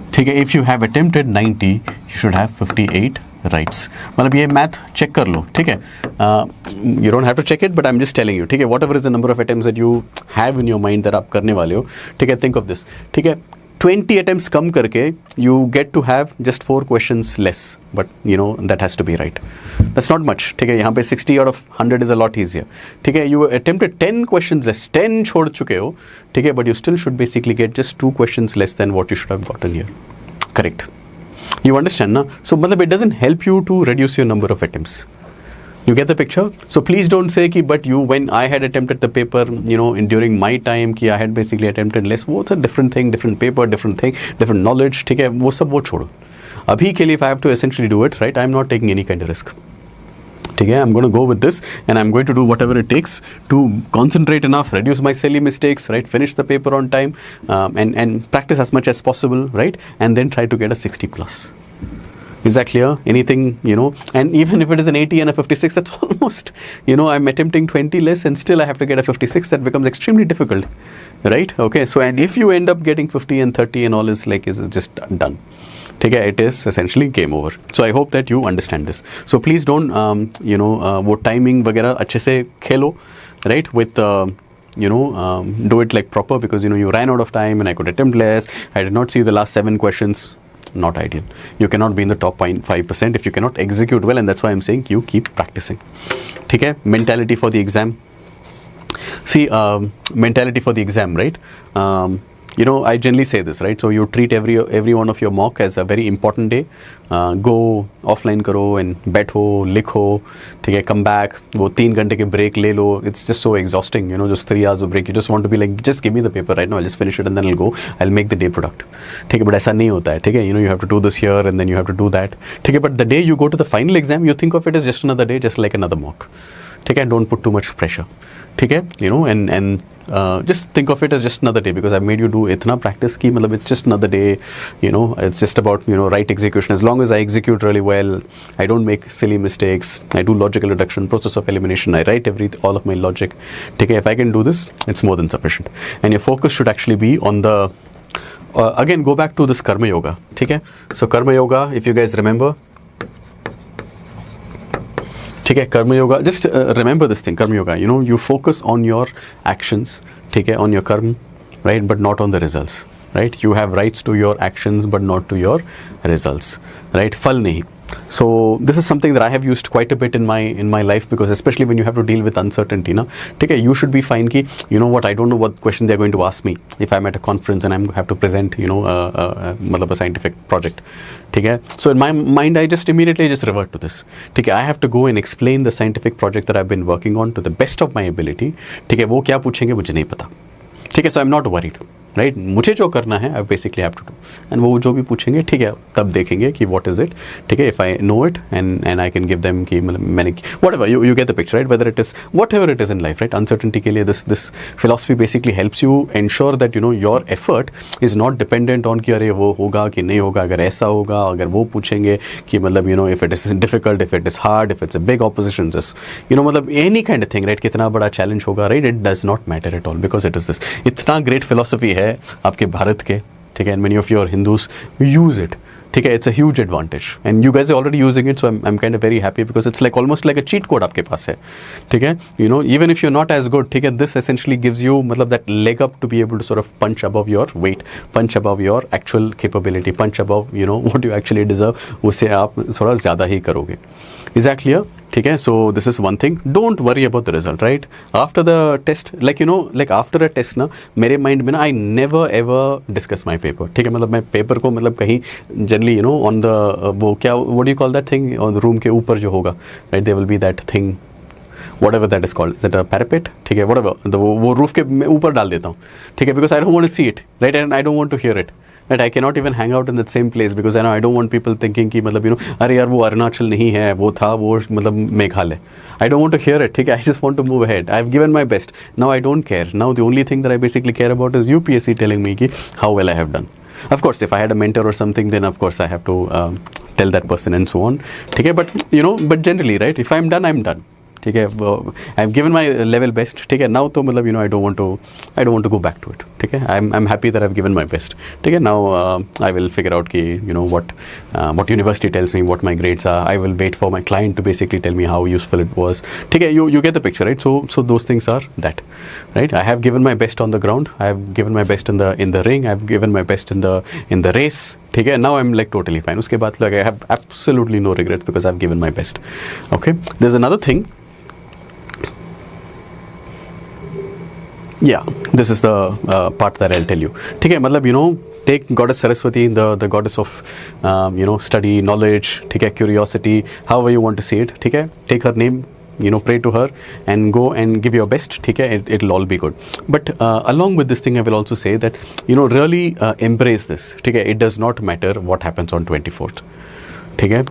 Okay, if you have attempted 90, you should have 58 rights. मतलब ये math check कर लो, ठीक है. You don't have to check it, but I am just telling you, ठीक है. Whatever is the number of attempts that you have in your mind that आप करने वाले हो, ठीक है. थिंक ऑफ दिस, ठीक है. 20 अटेम्प्ट्स कम करके you get to have just 4 questions less, but that has to be right. That's not much, ठीक है. यहाँ पे 60 out of 100 is a lot easier, ठीक है. यू अटेम्प्टेड 10 क्वेश्चंस लेस, 10 छोड़ चुके हो, ठीक है, but you still should basically get just 2 questions less than what you should have gotten here. Correct. You understand, na? So, matlab, it doesn't help you to reduce your number of attempts. You get the picture? So, please don't say ki, but when I had attempted the paper, during my time, ki I had basically attempted less. What's a different thing, different paper, different thing, different knowledge. ठीक है, वो सब वो छोड़ो. अभी के लिए, if I have to essentially do it, right, I'm not taking any kind of risk. ठीक है, I'm going to go with this, and I'm going to do whatever it takes to concentrate enough, reduce my silly mistakes, right, finish the paper on time, and practice as much as possible, right, and then try to get a 60 plus. Is that clear? Anything, and even if it is an 80 and a 56, that's almost, I'm attempting 20 less and still I have to get a 56. That becomes extremely difficult, right? Okay, so and if you end up getting 50 and 30 and all is just done. ठीक है, it is essentially game over. So I hope that you understand this. So please don't, वो timing वगैरह अच्छे से खेलो, right? With do it like proper, because you ran out of time and I could attempt less. I did not see the last 7 questions. Not ideal. You cannot be in the top 0.5% if you cannot execute well, and that's why I'm saying you keep practicing. ठीक है, mentality for the exam. See, mentality for the exam, right? I generally say this, right? So you treat every one of your mock as a very important day. Go offline करो and बैठो, लिखो, ठीक है, come back, वो 3 घंटे के break ले लो. It's just so exhausting, just 3 hours of break. You just want to be like, just give me the paper right now. I'll just finish it and then I'll go. I'll make the day productive. ठीक है, but ऐसा नहीं होता है, ठीक है. You have to do this here and then you have to do that. ठीक है, but the day you go to the final exam, you think of it as just another day, just like another mock. ठीक है, don't put too much pressure. ठीक है, and just think of it as just another day, because I've made you do itna practice ki matlab it's just another day. It's just about right execution. As long as I execute really well, I don't make silly mistakes, I do logical reduction, process of elimination, I write all of my logic. Okay, if I can do this, it's more than sufficient. And your focus should actually be on the again, go back to this karma yoga. Okay, so karma yoga, if you guys remember, ठीक है, कर्म yoga, just remember this thing, कर्म yoga, you focus on your actions, ठीक है, on your कर्म, right, but not on the results, right? You have rights to your actions but not to your results, right? फल नहीं, So this is something that I have used quite a bit in my life, because especially when you have to deal with uncertainty, na, okay, you should be fine ki, you know what, I don't know what questions they're going to ask me if I'm at a conference and I have to present, you know, a scientific project. Okay? So in my mind, I just immediately just revert to this. Okay? I have to go and explain the scientific project that I've been working on to the best of my ability. Okay? वो क्या पूछेंगे मुझे नहीं पता. ठीक है, so I'm not worried. Right, मुझे जो करना है I basically have to do, and वो जो भी पूछेंगे ठीक है तब देखेंगे कि व्हाट इज इट. ठीक है, if I know it and I can give them कि मतलब मैंने what ever you get the picture, right, weather it is what ever it is in life, right. Uncertainty के लिए this philosophy basically helps you ensure that you know your effort is not dependent on कि अरे वो होगा कि नहीं होगा, अगर ऐसा होगा, अगर वो पूछेंगे कि मतलब you know if it is difficult, if it is hard, if it's a big opposition, just you know मतलब any kind of thing, right, कितना बड़ा चैलेंज होगा, right, it does not matter at all, because it is this. इतना great philosophy है आपके भारत के, ठीक है, and many of your Hindus use it. ठीक है, it's a huge advantage and you guys are already using it, so I'm kind of very happy because it's like almost like a cheat code आपके पास है. ठीक है, you know, even if you're not as good, ठीक है, this essentially gives you मतलब that leg up to be able to sort of punch above your weight, punch above your actual capability, punch above you know what you actually deserve. उससे आप थोड़ा ज़्यादा ही करोगे. Is that clear? ठीक है, so this is one thing. Don't worry about the result, right? After the test, like you know, like after a test ना, मेरे mind में ना I never ever discuss my paper. ठीक है, मतलब मैं पेपर को मतलब कहीं generally you know on the वो क्या what do you call that thing on the room के ऊपर जो होगा, right? There will be that thing, whatever that is called. Is it a parapet? ठीक है, whatever. तो वो roof के मैं ऊपर डाल देता हूँ. ठीक है, because I don't want to see it, right? And I don't want to hear it. Right, I cannot even hang out in that same place because I know I don't want people thinking कि मतलब you know अरे यार वो अरुणाचल नहीं है, वो था वो मतलब Meghalaya. I don't want to hear it. ठीक है, I just want to move ahead. I've given my best. Now I don't care. Now the only thing that I basically care about is UPSC telling me कि how well I have done. Of course, if I had a mentor or something, then of course I have to tell that person and so on. ठीक है, but you know, but generally, right? If I'm done, I'm done. ठीक है, I have given my level best. ठीक है, now तो मतलब you know I don't want to go back to it. ठीक है, I am happy that I have given my best. ठीक है, now I will figure out कि you know what university tells me, what my grades are. I will wait for my client to basically tell me how useful it was. ठीक है, you get the picture, right. So those things are that, right. I have given my best on the ground, I have given my best in the ring, I have given my best in the race. ठीक है, now I am like totally fine. उसके बाद I have absolutely no regrets because I have given my best. Okay, there is another thing. Yeah, this is the part that I'll tell you. ठीक है, मतलब you know take goddess Saraswati, the goddess of you know study, knowledge, ठीक है, curiosity, however you want to say it. ठीक है, take her name, you know, pray to her and go and give your best. ठीक है, it'll all be good. But along with this thing, I will also say that you know really embrace this. ठीक है, it does not matter what happens on 24th. ठीक है.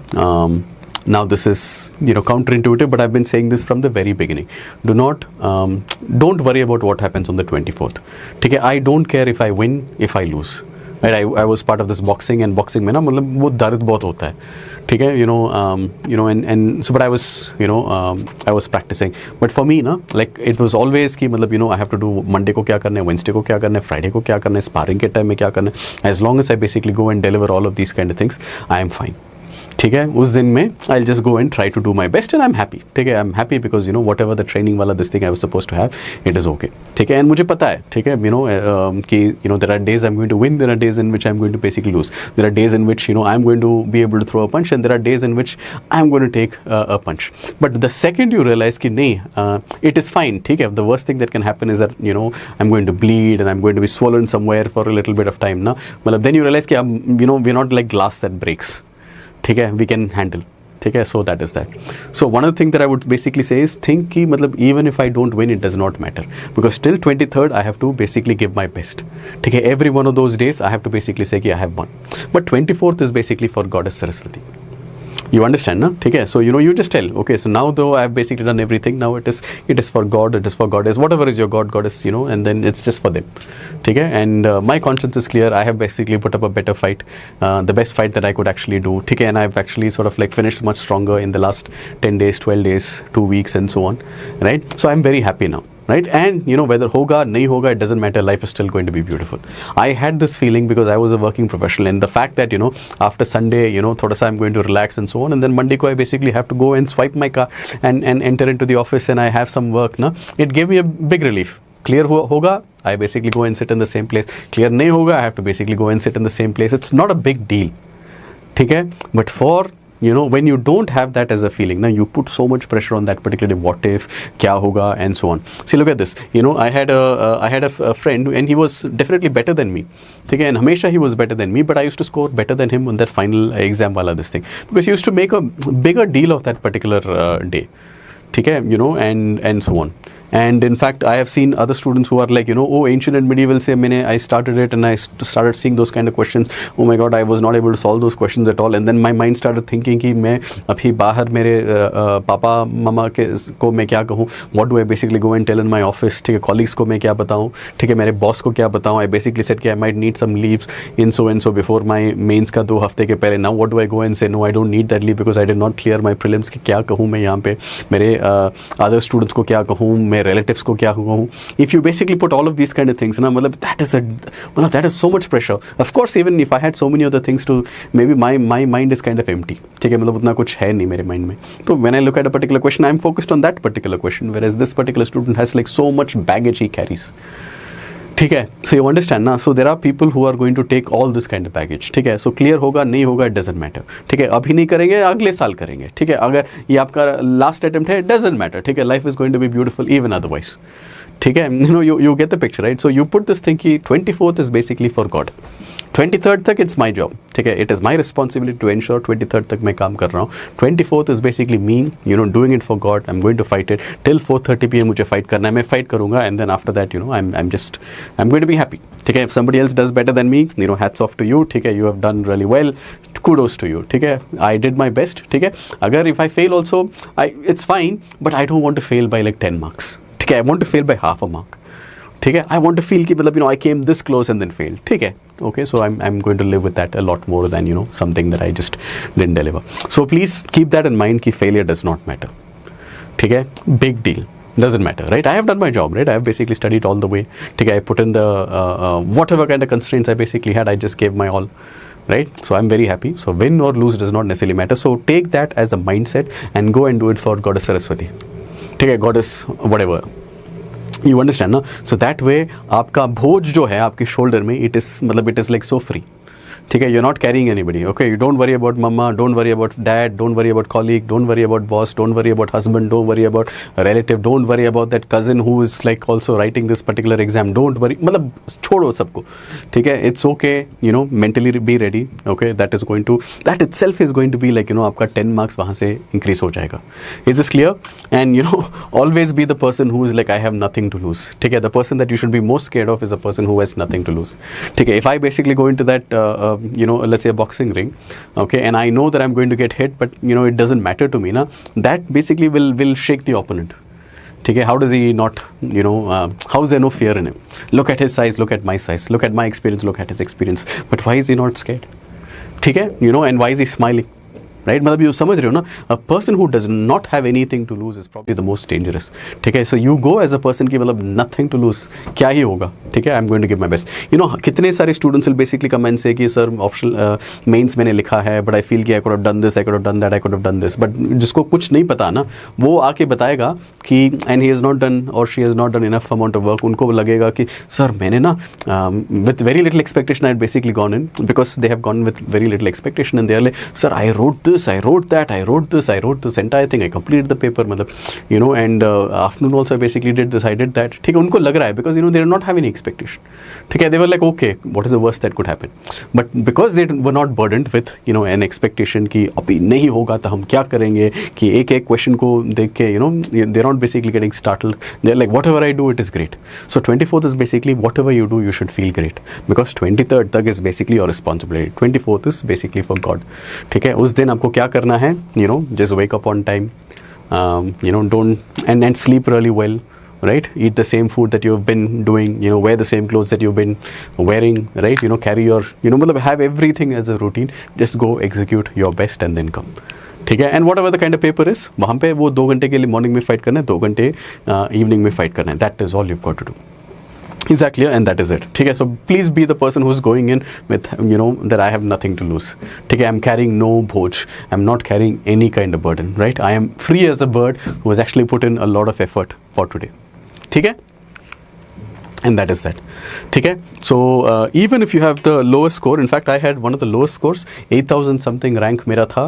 Now this is you know counterintuitive, but I've been saying this from the very beginning. Don't worry about what happens on the 24th. ठीक है, I don't care if I win, if I lose. Right? I was part of this boxing, and boxing में ना मतलब वो दर्द बहुत होता है. ठीक है, you know and so but I was you know I was practicing. But for me ना like it was always कि मतलब you know I have to do Monday को क्या करना है, Wednesday को क्या करना है, Friday को क्या करना है, sparring के टाइम में क्या करना है. As long as I basically go and deliver all of these kind of things, I am fine. ठीक है, उस दिन में I just go and try to do my best and I am happy. ठीक है, I am happy because you know whatever the training वाला this thing I was suppose to have, it is okay. ठीक है, and मुझे पता है, ठीक है, यू नो कि you know there are days I am going to win, there are days in which I am going to basically lose, there are days in which you know I am going to be able to throw a punch, and there are days in which I am going to take a punch. But the second you realise कि नहीं, it is fine. ठीक है, the worst thing that can happen is that you know I am going to bleed and I am going to be swollen somewhere for a little bit of time ना, मतलब then you realise कि you know we are not like glass that breaks. ठीक है, we can handle. ठीक है, so that is that. So one of the things that I would basically say is think कि मतलब even if I don't win, it does not matter because till 23rd I have to basically give my best. ठीक है, every one of those days I have to basically say कि I have won. But 24th is basically for Goddess Saraswati. You understand, no? ठीक है, so you know you just tell, okay, so now though I have basically done everything, now it is for God, it is for Goddess, whatever is your God, Goddess, you know, and then it's just for them. ठीक है, and my conscience is clear. I have basically put up a better fight, the best fight that I could actually do. ठीक है, and I've actually sort of like finished much stronger in the last 10 days, 12 days, 2 weeks and so on, right? So I'm very happy now. Right, and you know whether hoga nahi hoga, it doesn't matter. Life is still going to be beautiful. I had this feeling because I was a working professional, and the fact that you know after Sunday, you know, thoda sa I'm going to relax and so on, and then Monday ko I basically have to go and swipe my car and enter into the office, and I have some work. Na, it gave me a big relief. Clear hoga, I basically go and sit in the same place. Clear nahi hoga, I have to basically go and sit in the same place. It's not a big deal. ठीक है, but for you know, when you don't have that as a feeling, now you put so much pressure on that particular day. What if, kya hoga, and so on. See, look at this. You know, I had a friend, and he was definitely better than me. Okay, and hamesha he was better than me, but I used to score better than him on that final exam wala this thing, because he used to make a bigger deal of that particular day. Okay, you know, and so on. And in fact, I have seen other students who are like, you know, oh, ancient and medieval se I started it, and I started seeing those kind of questions. Oh my God, I was not able to solve those questions at all. And then my mind started thinking कि मैं अभी बाहर मेरे पापा mama के को मैं क्या कहूँ, what do I basically go and tell in my office, ठीक है, colleagues को मैं क्या बताऊँ, ठीक है, मेरे boss को क्या बताऊँ. I basically said कि I might need some leaves in so and so before my mains का 2 हफ्ते के पहले. Now what do I go and say, no, I don't need that leave because I did not clear my prelims. कि क्या कहूँ मैं यहाँ पे, मेरे other students को क्या कहूँ, relatives को क्या कहूँ. If you basically put all of these kind of things, ना मतलब that is so much pressure. Of course, even if I had so many other things to, maybe my mind is kind of empty. ठीक है, मतलब उतना कुछ है नहीं मेरे mind में. तो when I look at a particular question, I'm focused on that particular question, whereas this particular student has like so much baggage he carries. ठीक है, so you understand ना. So there are people who are going to take all this kind of baggage. ठीक है, so clear होगा नहीं होगा, it doesn't matter. ठीक है, अभी नहीं करेंगे, अगले साल करेंगे. ठीक है, अगर ये आपका last attempt है, it doesn't matter. ठीक है, life is going to be beautiful even otherwise. ठीक है, you know, you get the picture, right? So you put this thing कि 24th is basically for God. 23rd तक it's my job. ठीक है, it is my responsibility to ensure 23rd तक मैं काम कर रहा हूँ. 24th is basically me, you know, doing it for God. I'm going to fight it till 4:30 p.m. मुझे fight करना है, मैं fight करूँगा, and then after that, you know, I'm going to be happy. ठीक है, if somebody else does better than me, you know, hats off to you. ठीक है, you have done really well. Kudos to you. ठीक है, I did my best. ठीक है, अगर if I fail also, it's fine, but I don't want to fail by like 10 marks. ठीक है, I want to fail by half a mark. ठीक है, I want to feel कि मतलब, you know, I came this close and then failed. ठीक है, okay, so I'm going to live with that a lot more than, you know, something that I just didn't deliver. So please keep that in mind कि failure does not matter. ठीक है, big deal. Doesn't matter, right? I have done my job, right? I have basically studied all the way. ठीक है, I put in the whatever kind of constraints I basically had, I just gave my all. Right? So I'm very happy. So win or lose does not necessarily matter. So take that as a mindset and go and do it for Goddess Saraswati. ठीक है, Goddess whatever. You understand ना? So that way आपका बोझ जो है आपके shoulder में, it is like so free. ठीक है, you're not carrying anybody. Okay, you don't worry about mama, don't worry about dad, don't worry about colleague, don't worry about boss, don't worry about husband, don't worry about a relative, don't worry about that cousin who is like also writing this particular exam. Don't worry, मतलब छोड़ो सबको. ठीक है, it's okay, you know, mentally be ready. Okay, that itself is going to be like, you know, आपका 10 marks वहाँ से increase हो जाएगा. Is this clear? And you know, always be the person who is like, I have nothing to lose. ठीक है, the person that you should be most scared of is a person who has nothing to lose. ठीक है, if I basically go into that you know, let's say a boxing ring, okay, and I know that I'm going to get hit, but you know, it doesn't matter to me na, that basically will shake the opponent. Okay, how does he not, you know, how is there no fear in him? Look at his size, look at my size, look at my experience, look at his experience, but why is he not scared? Okay, you know, and why is he smiling? Right? मतलब you समझ रहे हो ना, a person who does not have anything to lose is probably the most dangerous. ठीक है, so you go as a person की मतलब nothing to lose, क्या ही होगा. ठीक है, I'm going to give my best. You know, कितने सारे students will basically come and say कि sir optional mains मैंने लिखा है, but I feel कि I could have done this, I could have done that, I could have done this. But जिसको कुछ नहीं पता ना, वो आके बताएगा कि and he has not done or she has not done enough amount of work. उनको लगेगा कि sir मैंने ना with very little expectation I had basically gone in, because they have gone with very little expectation and they are like, sir I wrote this, I wrote that, I wrote this entire thing, I completed the paper, मतलब, you know, and afternoon also I basically did this, I did that. ठीक है, उनको लग रहा है, because you know they did not have any expectation. ठीक है, they were like, okay, what is the worst that could happen? But because they were not burdened with, you know, an expectation कि अभी नहीं होगा तो हम क्या करेंगे, कि एक question को देख के, you know, they're not basically getting startled. They're like, whatever I do, it is great. So 24th is basically whatever you do, you should feel great, because 23rd तक is basically your responsibility. 24th is basically for God. ठीक है, उस दिन आपको क्या करना है, you know, just wake up on time, you know, don't and sleep really well, right? Eat the same food that you've been doing, you know, wear the same clothes that you've been wearing, right? You know, carry your, you know, मतलब have everything as a routine. Just go execute your best and then come. ठीक है, and whatever the kind of paper is, वहाँ पे वो 2 घंटे के लिए morning में फाइट करना है, 2 घंटे इवनिंग में फाइट करना है. That is all you've got to do. Is that clear? And that is it. ठीक है, so please be the person who's going in with, you know, that I have nothing to lose. ठीक है, I'm carrying no boj. I'm not carrying any kind of burden, right? I am free as a bird who has actually put in a lot of effort for today. ठीक है? and that is that. ठीक है. So even if you have the lowest score, in fact I had one of the lowest scores, 8,000 something rank मेरा था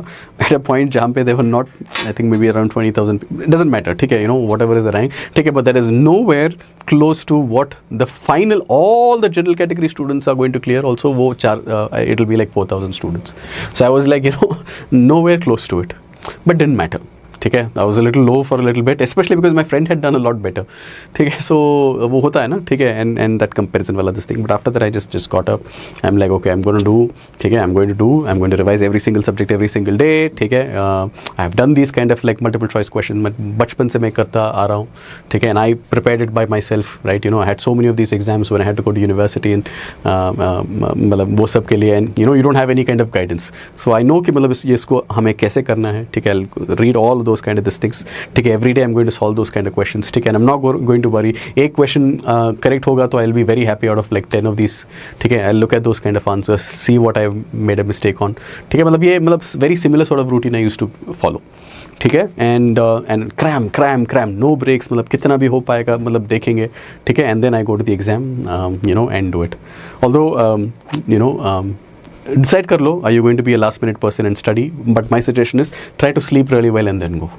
at a point जहाँ पे they were not, I think maybe around 20,000. It doesn't matter. ठीक है, you know, whatever is the rank. ठीक है, but that is nowhere close to what the final all the general category students are going to clear. Also वो it'll be like 4,000 students. So I was like, you know, nowhere close to it, but didn't matter. ठीक है, I was a little low for a little bit, especially because my friend had done a lot better. ठीक है, so वो होता है ना, ठीक है, and that comparison वाला this thing. But after that I just got up. I'm like, okay, I'm going to do, ठीक है, I'm going to revise every single subject every single day. ठीक है, I have done these kind of like multiple choice questions. मैं बचपन से मैं करता आ रहा हूँ. ठीक है, and I prepared it by myself, right? You know, I had so many of these exams when I had to go to university and मतलब वो सब के लिए, and you know, you don't have any kind of guidance. So I know कि मतलब इसको हमें कैसे करना है. ठीक है, I'll read all those kind of these things. ठीक है, every day I'm going to solve those kind of questions. ठीक है, and I'm not going to worry. एक question correct होगा तो I'll be very happy out of like 10 of these. ठीक है, I'll look at those kind of answers, see what I've made a mistake on. ठीक है, मतलब ये मतलब very similar sort of routine I used to follow. ठीक है, and cram, no breaks, मतलब कितना भी हो पाएगा मतलब देखेंगे. ठीक है, and then I go to the exam, you know, and do it. Although you know, decide कर लो, are you going to be a last minute person and study? But my suggestion is try to sleep really well and then go.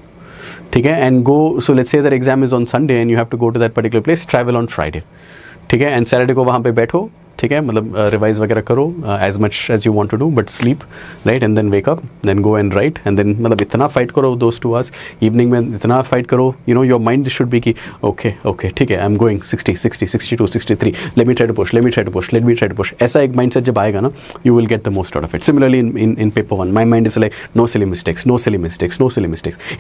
ठीक है, and go. So let's say that exam is on Sunday and you have to go to that particular place. Travel on Friday. ठीक है, and Saturday को वहाँ पे बैठो. ठीक है, मतलब रिवाइज वगैरह करो as much as you want to do, but sleep, right, and then wake up, then go and write, and then मतलब इतना फाइट करो दोस 2 hours इवनिंग में, इतना फाइट करो, you know, your mind should be कि okay ठीक है, I am going 60, 62, 63, let me try to push. ऐसा एक माइंड सेट जब आएगा ना, you will get the most out of it. Similarly in paper 1 my mind is like no silly mistakes.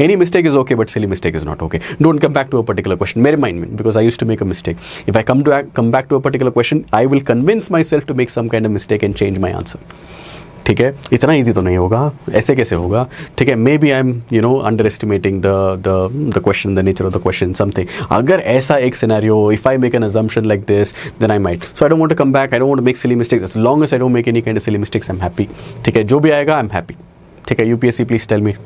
Any mistake is okay, but silly mistake is not okay. Don't come back to a particular question. मेरे mind में, because I used to make a mistake, if I come back to a particular question, I will convince myself to make some kind of mistake and change my answer. ठीक है, इतना easy तो नहीं होगा, ऐसे कैसे होगा. ठीक है, maybe I'm, you know, underestimating the question, the nature of the question, something. अगर ऐसा एक scenario, if I make an assumption like this, then I might. So I don't want to come back, I don't want to make silly mistakes. As long as I don't make any kind of silly mistakes, I'm happy. ठीक है, जो भी आएगा, I'm happy. ठीक है, UPSC please tell me,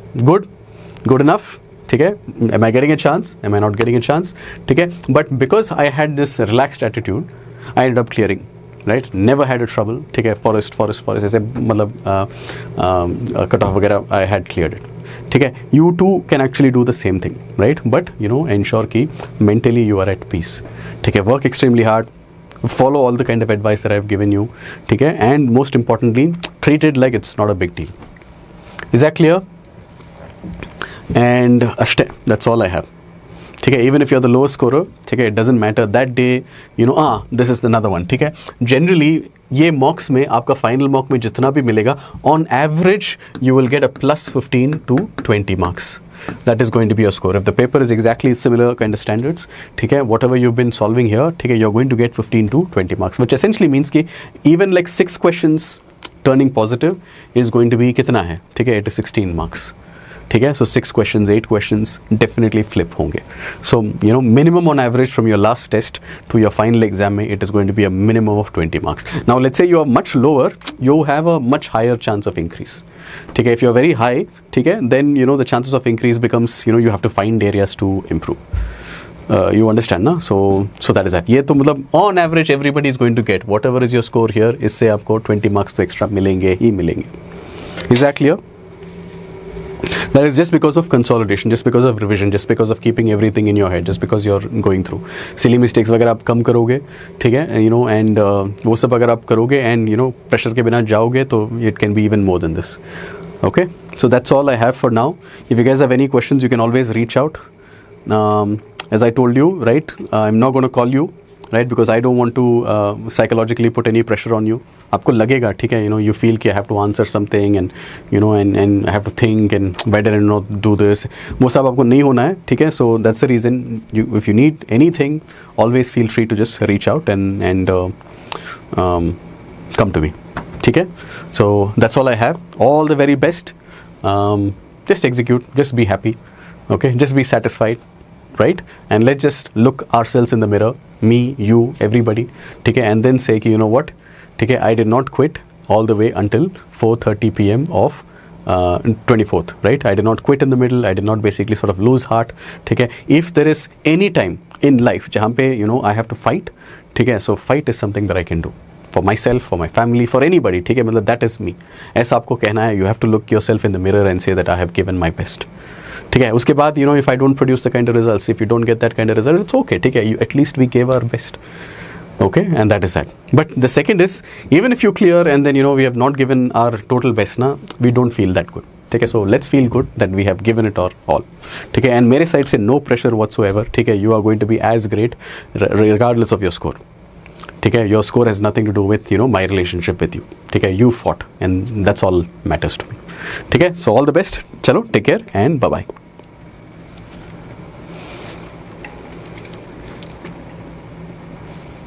good enough. ठीक है, am I getting a chance? Am I not getting a chance? ठीक है, but because I had this relaxed attitude, I ended up clearing. Right, never had a trouble. ठीक है, forest ऐसे मतलब cut off वगैरह I had cleared it. ठीक है, you too can actually do the same thing, right, but you know, ensure कि mentally you are at peace. ठीक है, work extremely hard, follow all the kind of advice that I've given you. ठीक है, and most importantly, treat it like it's not a big deal. Is that clear? And ashte, that's all I have. ठीक है, even if you are the low scorer, ठीक है, it doesn't matter that day, you know, this is another one. ठीक है, generally ये मॉक्स में आपका final mock में जितना भी मिलेगा, on average you will get a +15 to 20 marks. That is going to be your score. If the paper is exactly similar kind of standards, ठीक है, whatever you've been solving here, ठीक है, you're going to get 15 to 20 marks, which essentially means कि even like 6 questions turning positive is going to be कितना है, ठीक है, it is 16 marks. ठीक है, so 6 questions, 8 questions definitely flip होंगे. So you know, minimum on average from your last test to your final exam, it is going to be a minimum of 20 marks. Now let's say you are much lower, you have a much higher chance of increase. ठीक है, if you are very high, ठीक है, then you know the chances of increase becomes, you know, you have to find areas to improve. You understand ना? So that is that. ये तो मतलब on average everybody is going to get whatever is your score here. इससे आपको 20 marks तो extra मिलेंगे ही मिलेंगे. Is that clear? That is just because of consolidation, just because of revision, just because of keeping everything in your head, just because you're going through. Silly mistakes वगैरह आप कम करोगे, ठीक है, you know, and वो सब अगर आप करोगे and you know pressure के बिना जाओगे तो it can be even more than this. Okay, so that's all I have for now. If you guys have any questions, you can always reach out. As I told you, right, I'm not going to call you, right, because I don't want to psychologically put any pressure on you. आपको लगेगा, ठीक है, you know, you feel कि I have to answer something and you know and I have to think and better and not do this. वो सब आपको नहीं होना है, ठीक है. So that's the reason if you need anything, always feel free to just reach out and come to me. ठीक है. So that's all I have. All the very best. Just execute. Just be happy. Okay. Just be satisfied. Right? And let's just look ourselves in the mirror. Me, you, everybody. ठीक है. And then say कि you know what? ठीक है, I did not quit all the way until 4:30 p.m. of 24th, right? I did not quit in the middle. I did not basically sort of lose heart. ठीक है, if there is any time in life जहाँ पे you know I have to fight, ठीक है. So fight is something that I can do for myself, for my family, for anybody. ठीक है, मतलब that is me. ऐसा आपको कहना है. You have to look yourself in the mirror and say that I have given my best. ठीक है. उसके बाद you know if I don't produce the kind of results, if you don't get that kind of result, it's okay. ठीक है, you at least we gave our best. Okay, and that is that. But the second is, even if you clear and then you know we have not given our total best na, we don't feel that good. ठीक है, so let's feel good that we have given it our all. ठीक है, and मेरे side से no pressure whatsoever. ठीक है, you are going to be as great regardless of your score. ठीक है, your score has nothing to do with you know my relationship with you. ठीक है, you fought and that's all matters to me. ठीक है, so all the best. चलो, take care and bye bye.